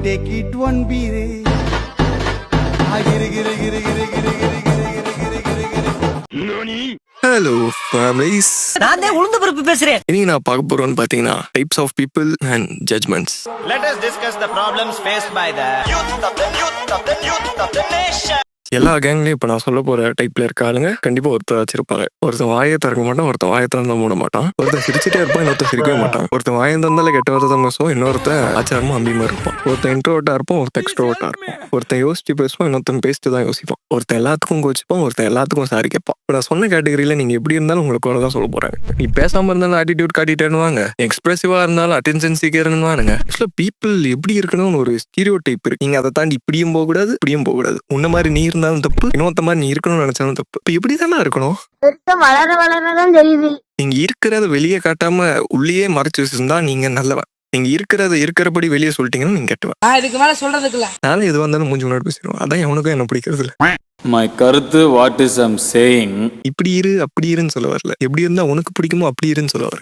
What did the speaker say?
Take it one beer. Hello families, நான் தான் உளுந்து பருப்பு பேசுறேன். இனி நான் பார்க்க போறோம்னு பார்த்தீங்கன்னா types of people and judgements. Let us discuss the problems faced by the youth of the nation. எல்லா கேங்லயும் இப்ப நான் சொல்ல போற டைப்ல இருக்க ஆளுங்க கண்டிப்பா ஒருத்தர் வச்சிருப்பாங்க. ஒருத்தன் வாயை திறக்க மாட்டான், ஒருத்தன் வாயை திறந்தா மூட மாட்டான், ஒருத்தன் சிரிச்சுட்டே இருப்பான், இன்னொருத்தன் சிரிக்கவே மாட்டான், ஒருத்தன் வாயை திறந்தால கெட்ட வார்த்தை தான் பேசுவோம், இன்னொருத்தன் ஆச்சாரமா அம்பிமா இருப்பான், ஒருத்தன் இன்ட்ரோவர்ட்டா இருப்பான், ஒருத்தன் எக்ஸ்ட்ரோவர்ட்டா இருப்பான், ஒருத்தன் யோசிச்சு பேசுவான், இன்னொருத்தன் பேசிட்டு தான் யோசிப்பான், ஒருத்தன் எல்லாத்துக்கும் கோச்சிப்பான், ஒருத்தன் எல்லாத்துக்கும் சாரி கேட்பான். இப்ப நான் சொன்ன கேட்டகரியில நீங்க எப்படி இருந்தாலும் உங்களுக்கு தான் சொல்ல போறாங்க. நீ பேசாம இருந்தாலும் ஆட்டிடியூட் காட்டிட்டேன்னு வாங்க, எக்ஸ்பிரசிவா இருந்தாலும் அட்டென்ஷன் சீக்கிரம் வாங்க. பீப்புள் எப்படி இருக்கணும்னு ஒரு ஸ்டீரியோ டைப் இருக்கு. நீங்க அதை தாண்டி இப்படியும் போக கூடாது, இப்படியும் போக கூடாது. உன்ன மாதிரி நீ இருந்தாலும் தப்பு, இன்னொருத்த மாதிரி நீ இருக்கணும்னு நினைச்சாலும் தப்பு. இப்ப எப்படிதானே இருக்கணும்? வளர வளரதான் தெரியுது. நீங்க இருக்கிறத வெளியே காட்டாம உள்ளேயே மறைச்சு வச்சிருந்தா நீங்க நல்லவன். நீங்க இருக்கிறத இருக்கிறபடி வெளியே சொல்லிட்டீங்கன்னா நீங்க கெட்டுவன். இதுக்கு மேல சொல்றதுக்குல நானும் எதுவாக இருந்தாலும் மூஞ்சி முன்னாடி பேசிடுவோம். அதான் எவனுக்கும் என்ன பிடிக்கிறது இல்ல. My கருத்து வாட் இஸ் ஐம் சேயிங். இப்படி இரு அப்படி இருன்னு சொல்ல வரல, எப்படி இருந்தா உனக்கு பிடிக்குமோ அப்படி இருன்னு சொல்ல வர.